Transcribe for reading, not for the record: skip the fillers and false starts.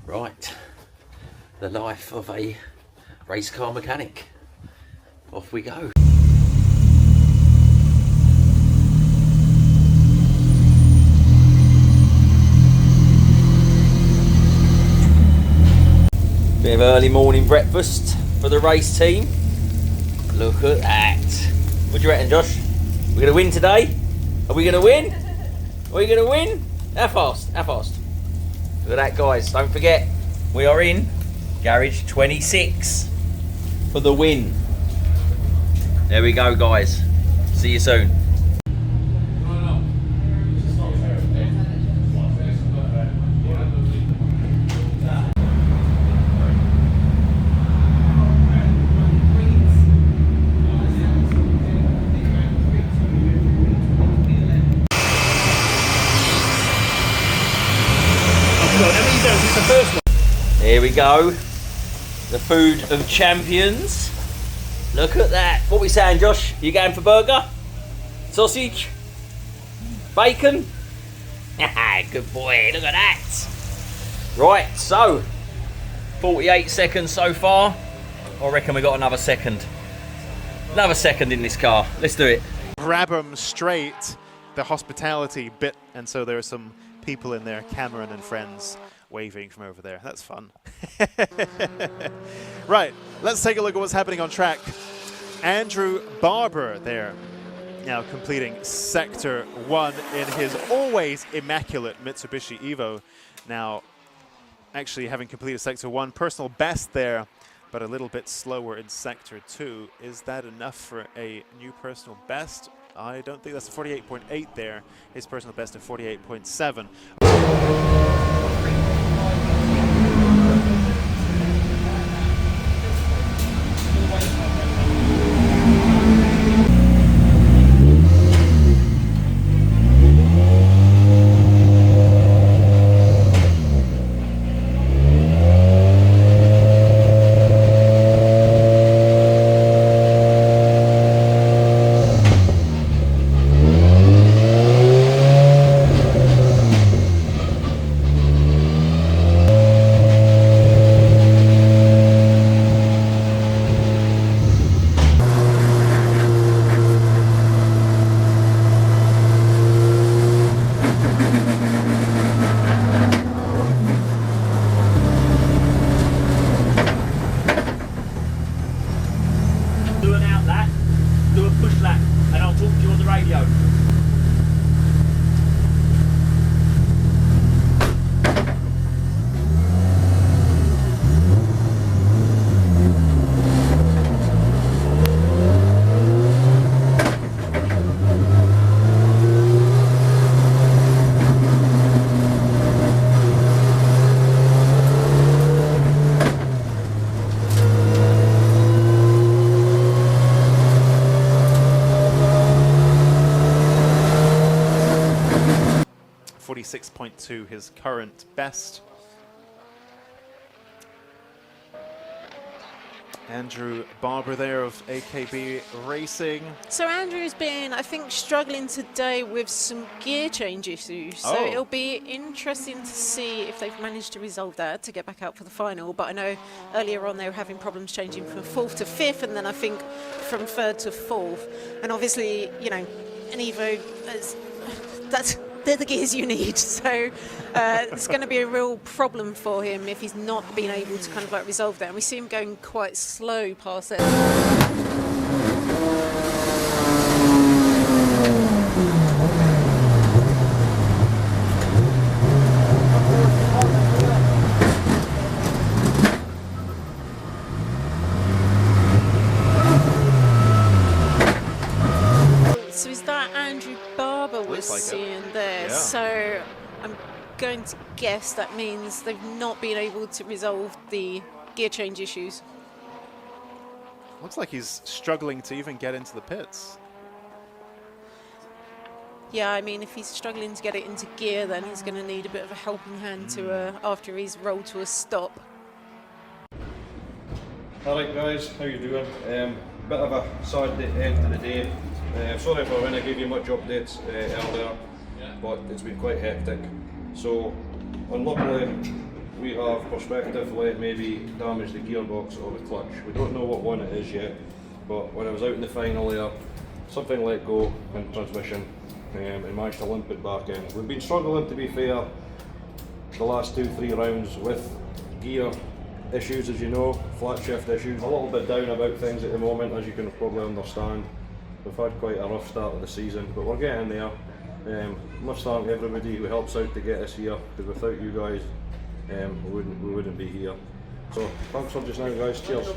Right, the life of a race car mechanic. Off we go. Bit of early morning breakfast for the race team. Look at that. What do you reckon, Josh? We're gonna win today? Are we gonna win? Are we gonna win? How fast? How fast? Look at that, guys. Don't forget, we are in garage 26 for the win. There we go, guys. See you soon. Here we go, the food of champions. Look at that. What we saying, Josh? You going for burger? Sausage? Bacon? Good boy, look at that. Right, so 48 seconds so far. I reckon we got another second. Another second in this car. Let's do it. Grab 'em straight, the hospitality bit, and so there are some people in there, Cameron and friends, waving from over there. That's fun. Right, let's take a look at what's happening on track. Andrew Barber there, now completing Sector 1 in his always immaculate Mitsubishi Evo. Now, actually having completed Sector 1, personal best there, but a little bit slower in Sector 2. Is that enough for a new personal best? I don't think that's a 48.8 there. His personal best of 48.7. .2 his current best. Andrew Barber there of AKB Racing. So Andrew's been, I think, struggling today with some gear change issues. So it'll be interesting to see if they've managed to resolve that to get back out for the final. But I know earlier on they were having problems changing from 4th to 5th, and then I think from 3rd to 4th. And obviously, you know, an Evo, they're the gears you need. So it's going to be a real problem for him if he's not been able to kind of like resolve that. And we see him going quite slow past it. So is that Andrew Barber we're seeing there? Yeah. So I'm going to guess that means they've not been able to resolve the gear change issues. Looks like he's struggling to even get into the pits. Yeah, I mean, if he's struggling to get it into gear, then he's going to need a bit of a helping hand to after he's rolled to a stop. Alright guys, how you doing? Bit of a sad end to the day. Sorry for when I gave you much updates earlier, but it's been quite hectic. So, unluckily, we have prospectively maybe damaged the gearbox or the clutch. We don't know what one it is yet, but when I was out in the final there, something let go in transmission and managed to limp it back in. We've been struggling, to be fair, the last 2-3 rounds with gear issues, as you know, flat shift issues. A little bit down about things at the moment, as you can probably understand. We've had quite a rough start of the season, but we're getting there. Must thank everybody who helps out to get us here, because without you guys, we wouldn't be here. So thanks for just now, guys. Cheers.